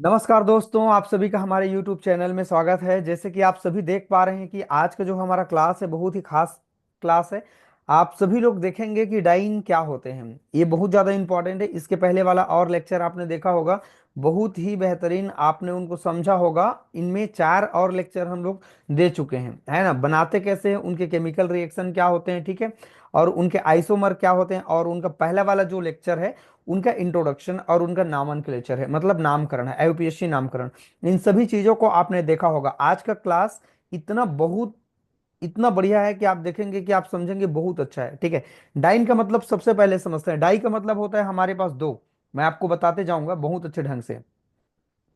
नमस्कार दोस्तों, आप सभी का हमारे YouTube चैनल में स्वागत है। जैसे कि आप सभी देख पा रहे हैं कि आज का जो हमारा क्लास है बहुत ही खास क्लास है। आप सभी लोग देखेंगे कि डाइन क्या होते हैं, ये बहुत ज़्यादा इंपॉर्टेंट है। इसके पहले वाला और लेक्चर आपने देखा होगा, बहुत ही बेहतरीन आपने उनको समझा होगा। इनमें 4 और लेक्चर हम लोग दे चुके हैं, है ना। बनाते कैसे हैं, उनके केमिकल रिएक्शन क्या होते हैं, ठीक है, और उनके आइसोमर क्या होते हैं, और उनका पहला वाला जो लेक्चर है उनका इंट्रोडक्शन और उनका नामनक्लेचर है, मतलब नामकरण है, यूपीएससी नामकरण। इन सभी चीजों को आपने देखा होगा। आज का क्लास इतना बढ़िया है कि आप देखेंगे कि आप समझेंगे, बहुत अच्छा है, ठीक है। डाइन का मतलब सबसे पहले समझते हैं। डाई का मतलब होता है हमारे पास दो। मैं आपको बताते जाऊंगा बहुत अच्छे ढंग से।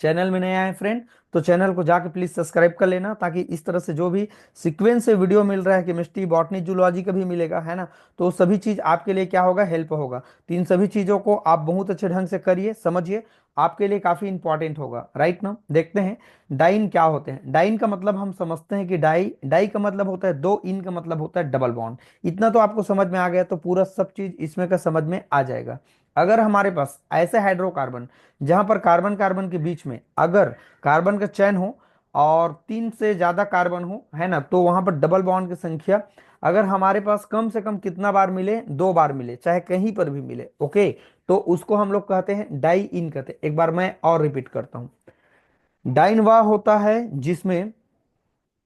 चैनल में नया है फ्रेंड, तो चैनल को जाके प्लीज सब्सक्राइब कर लेना, ताकि इस तरह से जो भी सीक्वेंस से वीडियो मिल रहा है, केमिस्ट्री बॉटनी जूलॉजी का भी मिलेगा, है ना। तो सभी चीज आपके लिए क्या होगा, हेल्प होगा। तो इन सभी चीजों को आप बहुत अच्छे ढंग से करिए, समझिए, आपके लिए काफी इंपॉर्टेंट होगा, राइट ना। देखते हैं डाइन क्या होते हैं। डाइन का मतलब हम समझते हैं कि डाई डाई का मतलब होता है दो, इन का मतलब होता है डबल बॉन्ड। इतना तो आपको समझ में आ गया, तो पूरा सब चीज इसमें का समझ में आ जाएगा। अगर हमारे पास ऐसे हाइड्रोकार्बन जहां पर कार्बन कार्बन के बीच में अगर कार्बन का चयन हो और 3 से ज्यादा कार्बन हो, है ना, तो वहां पर डबल बॉन्ड की संख्या अगर हमारे पास कम से कम कितना बार मिले, 2 बार मिले, चाहे कहीं पर भी मिले, ओके, तो उसको हम लोग कहते हैं डाई इन कहते हैं। एक बार मैं और रिपीट करता हूं। डाइन वह होता है जिसमें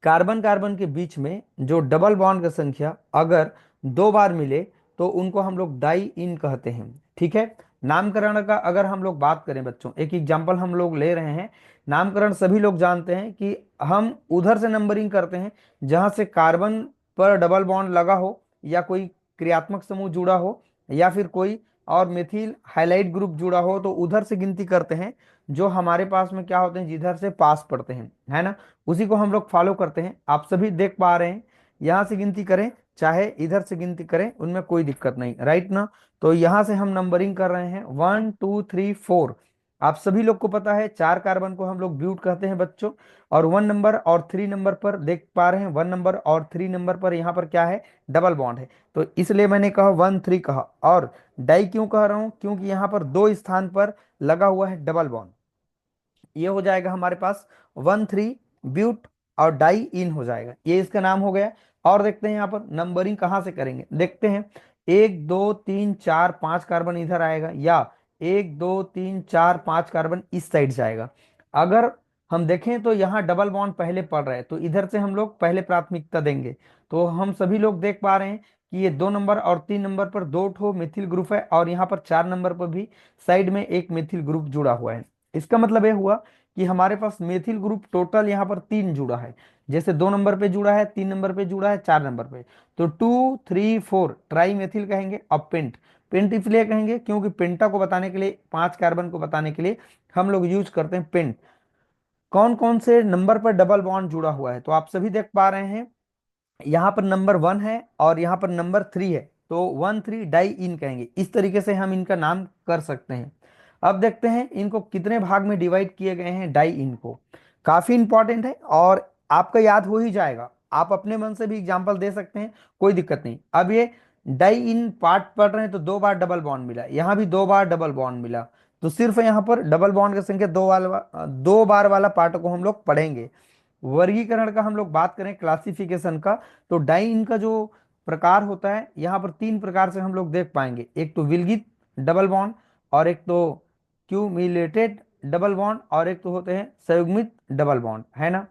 कार्बन कार्बन के बीच में जो डबल बॉन्ड की संख्या अगर 2 बार मिले, तो उनको हम लोग डाई इन कहते हैं, ठीक है। नामकरण का अगर हम लोग बात करें बच्चों, एक एग्जांपल हम लोग ले रहे हैं। नामकरण सभी लोग जानते हैं कि हम उधर से नंबरिंग करते हैं जहां से कार्बन पर डबल बॉन्ड लगा हो, या कोई क्रियात्मक समूह जुड़ा हो, या फिर कोई और मेथिल हाइलाइट ग्रुप जुड़ा हो, तो उधर से गिनती करते हैं। जो हमारे पास में क्या होते हैं, जिधर से पास पड़ते हैं, है ना, उसी को हम लोग फॉलो करते हैं। आप सभी देख पा रहे हैं, यहां से गिनती करें चाहे इधर से गिनती करें, उनमें कोई दिक्कत नहीं, राइट ना। तो यहां से हम नंबरिंग कर रहे हैं 1 2 3 4। आप सभी लोग को पता है 4 कार्बन को हम लोग ब्यूट कहते हैं बच्चों। और 1 नंबर और 3 नंबर पर देख पा रहे हैं, 1 नंबर और 3 नंबर पर यहाँ पर क्या है, डबल बॉन्ड है। तो इसलिए मैंने कहा 1 3 कहा। और डाई क्यों कह रहा हूं, क्योंकि यहाँ पर 2 स्थान पर लगा हुआ है डबल बॉन्ड। ये हो जाएगा हमारे पास 1 3 ब्यूट, और डाई इन हो जाएगा, ये इसका नाम हो गया। और देखते हैं यहाँ पर नंबरिंग कहाँ से करेंगे, देखते हैं। 1 2 3 4 5 कार्बन इधर आएगा, या 1 2 3 4 5 कार्बन इस साइड जाएगा। अगर हम देखें तो यहाँ डबल बॉन्ड पहले पड़ रहा है, तो इधर से हम लोग पहले प्राथमिकता देंगे। तो हम सभी लोग देख पा रहे हैं कि ये 2 नंबर और 3 नंबर पर दो ठो मिथिल ग्रुप है, और यहाँ पर 4 नंबर पर भी साइड में एक मिथिल ग्रुप जुड़ा हुआ है। इसका मतलब यह हुआ कि हमारे पास मेथिल ग्रुप टोटल यहाँ पर 3 जुड़ा है। जैसे 2 नंबर पे जुड़ा है, 3 नंबर पे जुड़ा है, 4 नंबर पे, तो 2 3 4 ट्राई मेथिल कहेंगे। अब पेंट, पेंट इसलिए कहेंगे क्योंकि पेंटा को बताने के लिए, 5 कार्बन को बताने के लिए हम लोग यूज करते हैं पेंट। कौन कौन से नंबर पर डबल बॉन्ड जुड़ा हुआ है, तो आप सभी देख पा रहे हैं। यहाँ पर नंबर 1 है और यहाँ पर नंबर 3 है, तो 1 3 डाई इन कहेंगे। इस तरीके से हम इनका नाम कर सकते हैं। अब देखते हैं इनको कितने भाग में डिवाइड किए गए हैं डाई इन को। काफी इंपॉर्टेंट है और आपका याद हो ही जाएगा। आप अपने मन से भी एग्जाम्पल दे सकते हैं, कोई दिक्कत नहीं। अब ये डाई इन पार्ट पढ़ रहे हैं, तो 2 बार डबल बॉन्ड मिला, यहाँ भी 2 बार डबल बॉन्ड मिला। तो सिर्फ यहाँ पर डबल बॉन्ड की संख्या 2 बार वाला पार्ट को हम लोग पढ़ेंगे। वर्गीकरण का हम लोग बात करें, क्लासिफिकेशन का, तो डाइन का जो प्रकार होता है, यहाँ पर 3 प्रकार से हम लोग देख पाएंगे। एक तो विलगित डबल बॉन्ड, और एक तो क्यूमिलेटेड डबल बॉन्ड, और एक तो होते हैं संयुग्मित डबल बॉन्ड, है ना।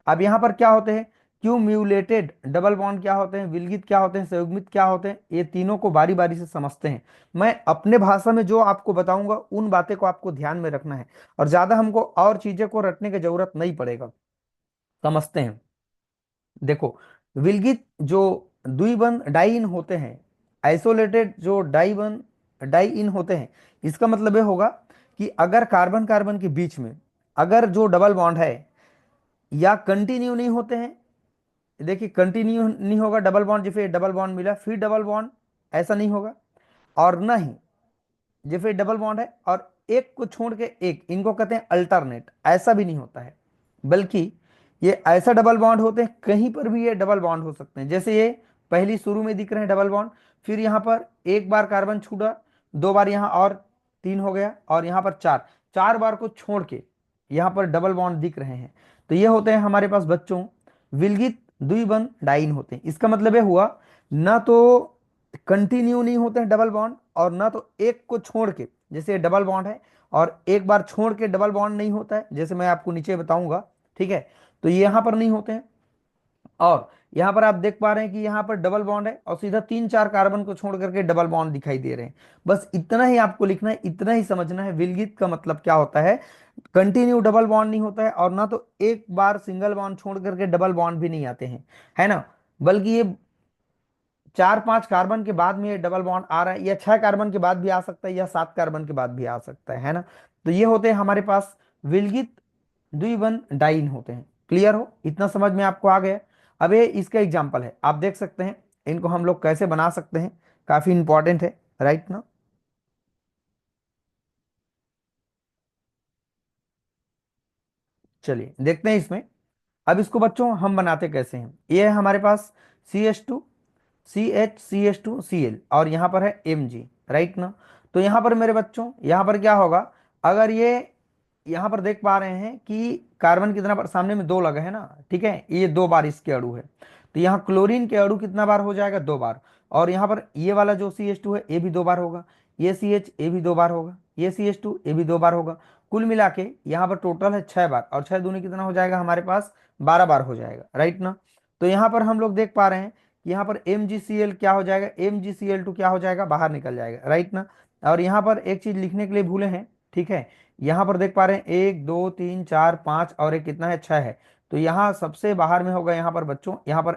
अब यहाँ पर क्या होते हैं, क्यूम्यूलेटेड डबल बॉन्ड क्या होते हैं, विलगित क्या होते हैं, संयुग्मित क्या होते हैं, ये तीनों को बारी बारी से समझते हैं। मैं अपने भाषा में जो आपको बताऊंगा उन बातें को आपको ध्यान में रखना है, और ज्यादा हमको और चीजें को रटने की जरूरत नहीं पड़ेगा। समझते हैं। देखो, विलगित जो द्विबंध डाई इन होते हैं, आइसोलेटेड जो डाई इन होते हैं, इसका मतलब ये होगा कि अगर कार्बन कार्बन के बीच में अगर जो डबल बॉन्ड है या कंटिन्यू नहीं होते हैं, देखिए कंटिन्यू नहीं होगा डबल बॉन्ड, जैसे डबल बॉन्ड मिला फिर डबल बॉन्ड, ऐसा नहीं होगा। और ना ही जैसे डबल बॉन्ड है और एक को छोड़ के एक, इनको कहते हैं अल्टरनेट, ऐसा भी नहीं होता है। बल्कि ये ऐसा डबल बॉन्ड होते हैं, कहीं पर भी ये डबल बॉन्ड हो सकते हैं। जैसे ये पहली शुरू में दिख रहे हैं डबल बॉन्ड, फिर यहाँ पर एक बार कार्बन छूटा, 2 बार यहाँ और 3 हो गया, और यहाँ पर 4, 4 बार को छोड़ के यहाँ पर डबल बॉन्ड दिख रहे हैं, तो ये होते हैं हमारे पास बच्चों विलगित द्विबंध डाइन होते हैं। इसका मतलब ये हुआ, ना तो कंटिन्यू नहीं होते हैं डबल बॉन्ड, और ना तो एक को छोड़ के, जैसे डबल बॉन्ड है और एक बार छोड़ के डबल बॉन्ड नहीं होता है, जैसे मैं आपको नीचे बताऊंगा, ठीक है। तो ये यहाँ पर नहीं होते हैं। और यहाँ पर आप देख पा रहे हैं कि यहाँ पर डबल बॉन्ड है और सीधा 3 4 कार्बन को छोड़ करके डबल बॉन्ड दिखाई दे रहे हैं। बस इतना ही आपको लिखना है, इतना ही समझना है, विलगित का मतलब क्या होता है। कंटिन्यू डबल बॉन्ड नहीं होता है, और ना तो एक बार सिंगल बॉन्ड छोड़ करके डबल बॉन्ड भी नहीं आते हैं, है ना। बल्कि ये 4 5 कार्बन के बाद में ये डबल बॉन्ड आ रहा है, या 6 कार्बन के बाद भी आ सकता है, या 7 कार्बन के बाद भी आ सकता है ना। तो ये होते हैं हमारे पास विलगित द्विबंध डाइन होते हैं। क्लियर हो, इतना समझ में आपको आ गया। अब ये इसका एग्जाम्पल है, आप देख सकते हैं इनको हम लोग कैसे बना सकते हैं, काफी इंपॉर्टेंट है, राइट ना। चलिए देखते हैं इसमें। अब इसको बच्चों हम बनाते कैसे हैं। ये है हमारे पास CH2CH CH2Cl, और यहाँ पर है Mg, राइट ना। तो यहाँ पर मेरे बच्चों, यहाँ पर क्या होगा, अगर ये यहाँ पर देख पा रहे हैं कि कार्बन कितना बार सामने में 2 लगा है ना, ठीक है, ये 2 बार इसके अणु है। तो यहाँ क्लोरीन के अणु कितना बार हो जाएगा, 2 बार। और यहाँ पर ये वाला जो CH2 है ये भी 2 बार होगा, ये CH ये भी 2 बार होगा, ये CH2 ये भी 2 बार होगा। कुल मिला के यहाँ पर टोटल है 6 बार, और 6 दूनी कितना हो जाएगा हमारे पास, 12 बार हो जाएगा, राइट ना। तो यहाँ पर हम लोग देख पा रहे हैं कि यहाँ पर MgCl क्या हो जाएगा, MgCl2 क्या हो जाएगा, बाहर निकल जाएगा, राइट ना। और यहाँ पर एक चीज लिखने के लिए भूले हैं, ठीक है। यहाँ पर देख पा रहे हैं 1 2 3 4 5, और एक कितना है, 6 है। तो यहाँ सबसे बाहर में होगा यहाँ पर बच्चों, यहाँ पर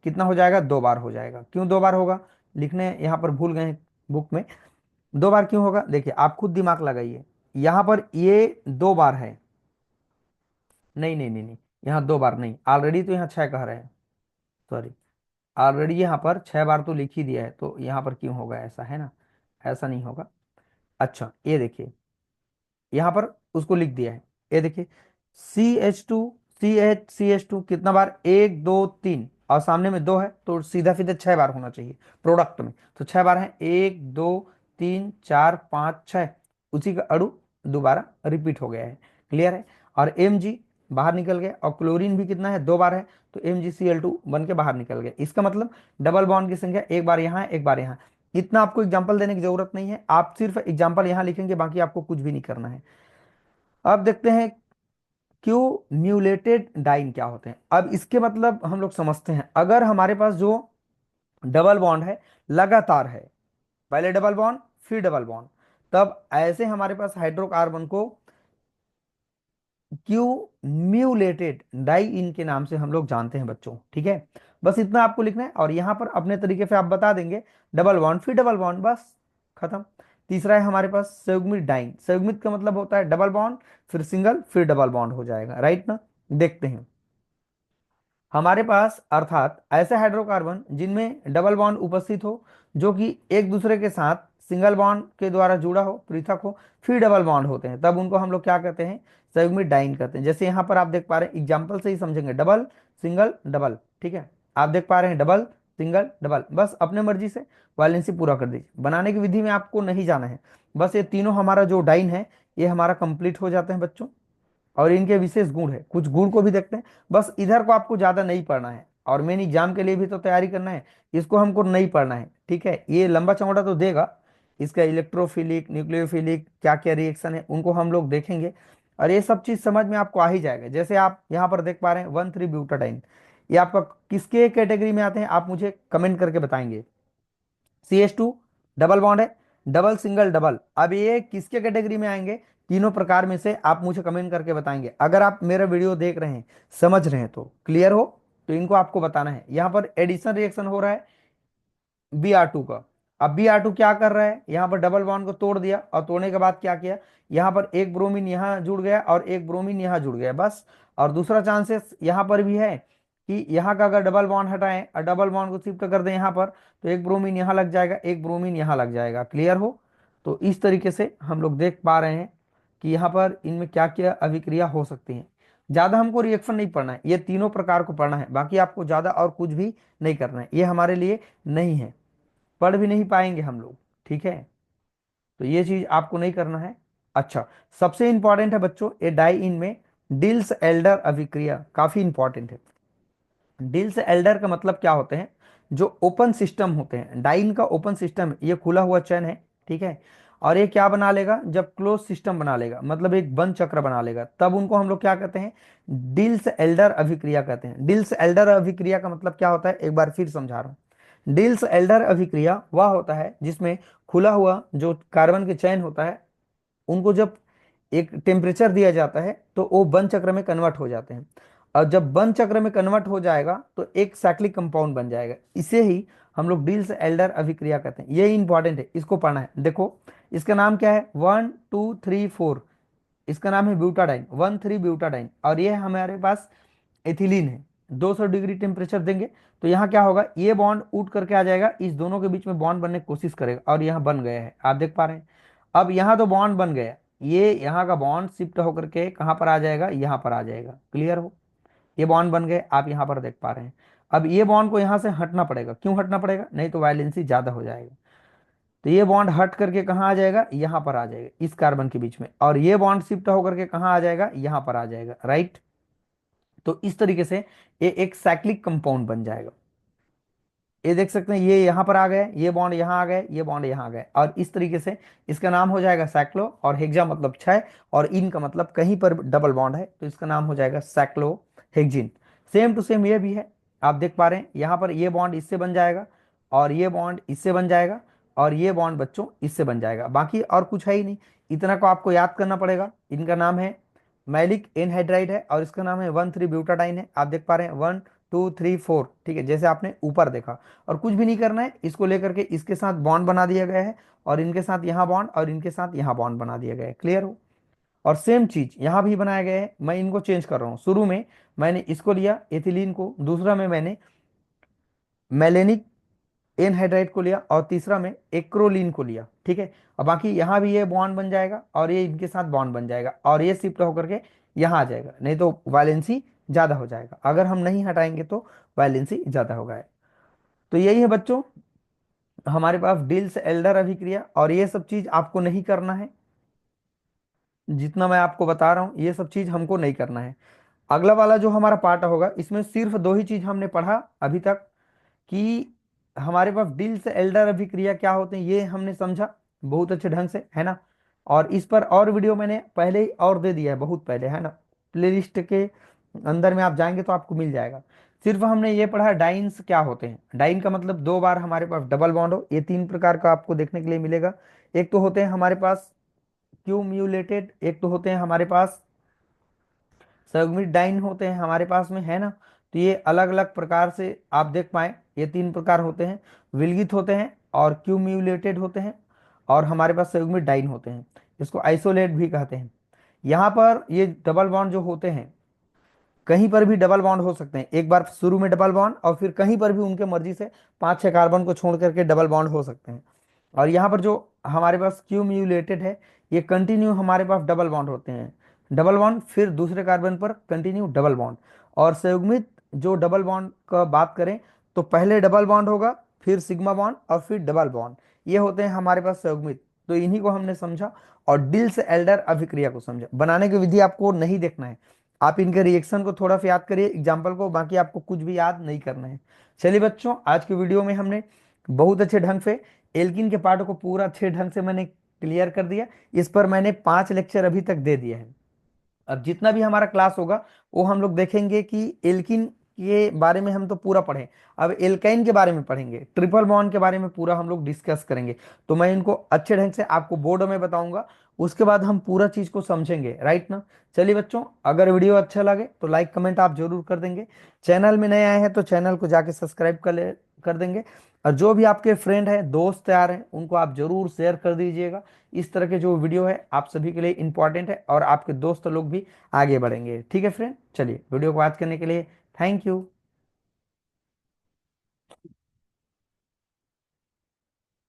कितना हो जाएगा, 2 बार हो जाएगा। क्यों 2 बार होगा, लिखने यहाँ पर भूल गए हैं बुक में। 2 बार क्यों होगा, देखिए आप खुद दिमाग लगाइए। यहाँ पर ये 2 बार है, नहीं नहीं नहीं नहीं, यहाँ 2 बार नहीं, ऑलरेडी तो यहाँ 6 कह रहे हैं, सॉरी, ऑलरेडी यहाँ पर 6 बार तो लिख ही दिया है, तो यहाँ पर क्यों होगा ऐसा, है ना। ऐसा नहीं होगा। अच्छा ये देखिए, यहाँ पर उसको लिख दिया है, ये देखिए CH2CH कितना बार, 1 2 3, और सामने में 2 है, तो सीधा सीधा 6 बार होना चाहिए प्रोडक्ट में। तो 6 बार है, 1 2 3 4 5 6, उसी का अणु दोबारा रिपीट हो गया है। क्लियर है। और Mg बाहर निकल गया, और क्लोरीन भी कितना है, 2 बार है, तो MgCl2 बन के बाहर निकल गया। इसका मतलब डबल बॉन्ड की संख्या एक बार यहाँ है, एक बार यहाँ है। इतना आपको एग्जाम्पल देने की जरूरत नहीं है, आप सिर्फ एग्जाम्पल यहाँ लिखेंगे, बाकी आपको कुछ भी नहीं करना है। अब देखते हैं क्यूम्यूलेटेड डाइन क्या होते हैं। अब इसके मतलब हम लोग समझते हैं, अगर हमारे पास जो डबल बॉन्ड है लगातार है, पहले डबल बॉन्ड फिर डबल बॉन्ड, तब ऐसे हमारे पास हाइड्रोकार्बन को क्यूम्यूलेटेड डाइइन के नाम से हम लोग जानते हैं बच्चों, ठीक है। बस इतना आपको लिखना है, और यहां पर अपने तरीके से आप बता देंगे डबल बॉन्ड फिर डबल बॉन्ड, बस खत्म। तीसरा है हमारे पास संयुग्मित डाइन। संयुग्मित का मतलब होता है डबल बॉन्ड फिर सिंगल फिर डबल बॉन्ड हो जाएगा, राइट ना। देखते हैं हमारे पास, अर्थात ऐसे हाइड्रोकार्बन जिनमें डबल बॉन्ड उपस्थित हो, जो कि एक दूसरे के साथ सिंगल बॉन्ड के द्वारा जुड़ा हो, पृथक हो, फिर डबल बॉन्ड होते हैं, तब उनको हम लोग क्या कहते हैं, संयुग्मित डाइन कहते हैं। जैसे यहाँ पर आप देख पा रहे हैं, एग्जाम्पल से ही समझेंगे, डबल सिंगल डबल, ठीक है। आप देख पा रहे हैं डबल सिंगल डबल, बस अपने मर्जी से वैलेंसी पूरा कर दीजिए, बनाने की विधि में आपको नहीं जाना है। बस ये तीनों हमारा जो डाइन है, ये हमारा कंप्लीट हो जाते हैं बच्चों। और इनके विशेष गुण है, कुछ गुण को भी देखते हैं। बस इधर को आपको ज्यादा नहीं पढ़ना है, और मेन एग्जाम के लिए भी तो तैयारी करना है, इसको हमको नहीं पढ़ना है, ठीक है। ये लंबा चौड़ा तो देगा, इसका इलेक्ट्रोफिलिक न्यूक्लियोफिलिक क्या क्या रिएक्शन है उनको हम लोग देखेंगे, और ये सब चीज समझ में आपको आ ही जाएगा। जैसे आप यहाँ पर देख पा रहे हैं 1,3-ब्यूटाडाइन, ये आपका किसके कैटेगरी में आते हैं, आप मुझे कमेंट करके बताएंगे। CH2 डबल बॉन्ड है, डबल सिंगल डबल, अब ये किसके कैटेगरी में आएंगे, तीनों प्रकार में से आप मुझे कमेंट करके बताएंगे। अगर आप मेरा वीडियो देख रहे हैं, समझ रहे हैं, तो क्लियर हो, तो इनको आपको बताना है। यहाँ पर एडिशन रिएक्शन हो रहा है Br2 का। अब Br2 क्या कर रहा है, यहाँ पर डबल बॉन्ड को तोड़ दिया, और तोड़ने के बाद क्या किया, यहाँ पर एक ब्रोमीन यहाँ जुड़ गया और एक ब्रोमीन यहाँ जुड़ गया, बस। और दूसरा चांसेस यहाँ पर भी है कि यहाँ का अगर डबल बॉन्ड हटाएं और डबल बॉन्ड को शिफ्ट कर दें यहाँ पर, तो एक ब्रोमीन यहाँ लग जाएगा, एक ब्रोमीन यहाँ लग जाएगा। क्लियर हो, तो इस तरीके से हम लोग देख पा रहे हैं कि यहाँ पर इनमें क्या क्या अभिक्रिया हो सकती है। ज्यादा हमको रिएक्शन नहीं पढ़ना है, ये तीनों प्रकार को पढ़ना है, बाकी आपको ज्यादा और कुछ भी नहीं करना है, ये हमारे लिए नहीं है, पढ़ भी नहीं पाएंगे हम लोग, ठीक है। तो ये चीज आपको नहीं करना है। अच्छा, सबसे इंपॉर्टेंट है बच्चों ये डाई इन में डिल्स एल्डर अभिक्रिया काफी इंपॉर्टेंट है। डिल्स एल्डर का मतलब क्या होते हैं, जो ओपन सिस्टम होते हैं, डाइन का ओपन सिस्टम ये खुला हुआ चैन है, ठीक है, और ये क्या बना लेगा, जब क्लोज सिस्टम बना लेगा मतलब एक बंद चक्र बना लेगा, तब उनको हम लोग क्या कहते हैं, डिल्स एल्डर अभिक्रिया कहते हैं। डिल्स एल्डर अभिक्रिया का मतलब क्या होता है, एक बार फिर समझा रहा हूँ। डिल्स एल्डर अभिक्रिया वह होता है जिसमें खुला हुआ जो कार्बन के चैन होता है, उनको जब एक टेम्परेचर दिया जाता है तो वो बंद चक्र में कन्वर्ट हो जाते हैं, और जब बंद चक्र में कन्वर्ट हो जाएगा तो एक साइक्लिक कंपाउंड बन जाएगा। इसे ही हम लोग डिल्स एल्डर अभिक्रिया कहते हैं। ये इंपॉर्टेंट है, इसको पढ़ना है। देखो इसका नाम क्या है, 1 2 3 4, इसका नाम है ब्यूटाडाइन, 1 3 ब्यूटाडाइन, और ये हमारे पास एथिलीन है। 200 डिग्री टेम्परेचर देंगे तो यहाँ क्या होगा, ये बॉन्ड उठ करके आ जाएगा, इस दोनों के बीच में बॉन्ड बनने की कोशिश करेगा, और यहाँ बन गया है, आप देख पा रहे हैं। अब यहाँ तो बॉन्ड बन गया, ये यहाँ का बॉन्ड शिफ्ट होकर के कहाँ पर आ जाएगा, यहाँ पर आ जाएगा। क्लियर हो, ये बॉन्ड बन गए, आप यहाँ पर देख पा रहे हैं। अब ये बॉन्ड को यहाँ से हटना पड़ेगा, क्यों हटना पड़ेगा, नहीं तो वायलेंसी ज्यादा हो जाएगा। तो ये बॉन्ड हट करके कहाँ आ जाएगा, यहाँ पर आ जाएगा इस कार्बन के बीच में, और ये बॉन्ड शिफ्ट होकर के कहाँ आ जाएगा, यहाँ पर आ जाएगा, राइट। तो इस तरीके से ये एक साइक्लिक कंपाउंड बन जाएगा। ये देख सकते हैं, ये यहाँ पर आ गए, ये बॉन्ड यहाँ आ गए, ये बॉन्ड यहाँ आ गए, और इस तरीके से इसका नाम हो जाएगा साइक्लो, और हेक्सा मतलब 6, और इन का मतलब कहीं पर डबल बॉन्ड है तो इसका नाम हो जाएगा साइक्लो हेक्जिन। सेम टू सेम ये भी है, आप देख पा रहे हैं यहाँ पर ये बॉन्ड इससे बन जाएगा, और ये बॉन्ड इससे बन जाएगा, और ये बॉन्ड बच्चों इससे बन जाएगा, बाकी और कुछ है ही नहीं। इतना को आपको याद करना पड़ेगा। इनका नाम है मैलिक एनहाइड्राइड है, और इसका नाम है 1 3 ब्यूटाडाइन है, आप देख पा रहे हैं 1 2 3 4, ठीक है, जैसे आपने ऊपर देखा। और कुछ भी नहीं करना है, इसको लेकर के इसके साथ बॉन्ड बना दिया गया है, और इनके साथ यहाँ बॉन्ड, और इनके साथ यहाँ बॉन्ड बना दिया गया है। क्लियर हो, और सेम चीज यहाँ भी बनाया गया है। मैं इनको चेंज कर रहा हूँ, शुरू में मैंने इसको लिया एथिलीन को, दूसरा में मैंने मेलेनिक एनहाइड्राइड को लिया, और तीसरा में एक्रोलीन को लिया, ठीक है। और बाकी यहाँ भी ये बॉन्ड बन जाएगा, और ये इनके साथ बॉन्ड बन जाएगा, और ये शिफ्ट होकर के यहाँ आ जाएगा, नहीं तो वायलेंसी ज्यादा हो जाएगा, अगर हम नहीं हटाएंगे तो वायलेंसी ज्यादा होगा। तो यही है बच्चों हमारे पास डिल्स एल्डर अभिक्रिया, और ये सब चीज आपको नहीं करना है, जितना मैं आपको बता रहा हूँ ये सब चीज हमको नहीं करना है। अगला वाला जो हमारा पार्ट होगा इसमें सिर्फ दो ही चीज हमने पढ़ा अभी तक, कि हमारे पास डिल से एल्डर अभिक्रिया क्या होते हैं ये हमने समझा बहुत अच्छे ढंग से, है ना। और इस पर और वीडियो मैंने पहले ही और दे दिया है, बहुत पहले, है ना। प्लेलिस्ट के अंदर में आप जाएंगे तो आपको मिल जाएगा। सिर्फ हमने ये पढ़ा डाइन्स क्या होते हैं। डाइन का मतलब दो बार हमारे पास डबल बॉन्ड हो, ये तीन प्रकार का आपको देखने के लिए मिलेगा। एक तो होते हैं हमारे पास क्यूम्यूलेटेड, एक तो होते हैं हमारे पास संयुग्मित डाइन होते हैं हमारे पास में, है ना। तो ये अलग अलग प्रकार से आप देख पाए, ये तीन प्रकार होते हैं, विलगित होते हैं और क्यूम्यूलेटेड होते हैं, और हमारे पास संयुग्मित डाइन होते हैं, इसको आइसोलेट भी कहते हैं। यहाँ पर ये डबल बॉन्ड जो होते हैं, कहीं पर भी डबल बॉन्ड हो सकते हैं, एक बार शुरू में डबल बॉन्ड, और फिर कहीं पर भी उनके मर्जी से 5 6 कार्बन को छोड़ करके डबल बॉन्ड हो सकते हैं। और यहाँ पर जो हमारे पास क्यूम्यूलेटेड है, ये कंटिन्यू हमारे पास डबल बॉन्ड होते हैं, डबल बॉन्ड फिर दूसरे कार्बन पर कंटिन्यू डबल बॉन्ड। और संयुग्मित जो डबल बॉन्ड का बात करें तो पहले डबल बॉन्ड होगा, फिर सिग्मा बॉन्ड, और फिर डबल बॉन्ड, ये होते हैं हमारे पास संयुग्मित। तो इन्हीं को हमने समझा, और डिल्स एल्डर अभिक्रिया को समझा। बनाने की विधि आपको नहीं देखना है, आप इनके रिएक्शन को थोड़ा सा याद करिए, एग्जाम्पल को, बाकी आपको कुछ भी याद नहीं करना है। चलिए बच्चों, आज की वीडियो में हमने बहुत अच्छे ढंग से एल्किन के पार्ट को पूरा अच्छे ढंग से मैंने क्लियर कर दिया। इस पर मैंने 5 लेक्चर अभी तक दे दिए हैं। अब जितना भी हमारा क्लास होगा वो हम लोग देखेंगे कि एल्किन के बारे में हम तो पूरा पढ़े, अब एल्काइन के बारे में पढ़ेंगे, ट्रिपल बॉन्ड के बारे में पूरा हम लोग डिस्कस करेंगे। तो मैं इनको अच्छे ढंग से आपको बोर्ड में बताऊंगा, उसके बाद हम पूरा चीज को समझेंगे, राइट ना। चलिए बच्चों, अगर वीडियो अच्छा लगे तो लाइक कमेंट आप जरूर कर देंगे। चैनल में नए आए हैं तो चैनल को जाके सब्सक्राइब कर देंगे। और जो भी आपके फ्रेंड हैं, दोस्त यार हैं, उनको आप जरूर शेयर कर दीजिएगा। इस तरह के जो वीडियो है आप सभी के लिए इंपॉर्टेंट है, और आपके दोस्त लोग भी आगे बढ़ेंगे। ठीक है फ्रेंड, चलिए वीडियो को वॉच करने के लिए थैंक यू।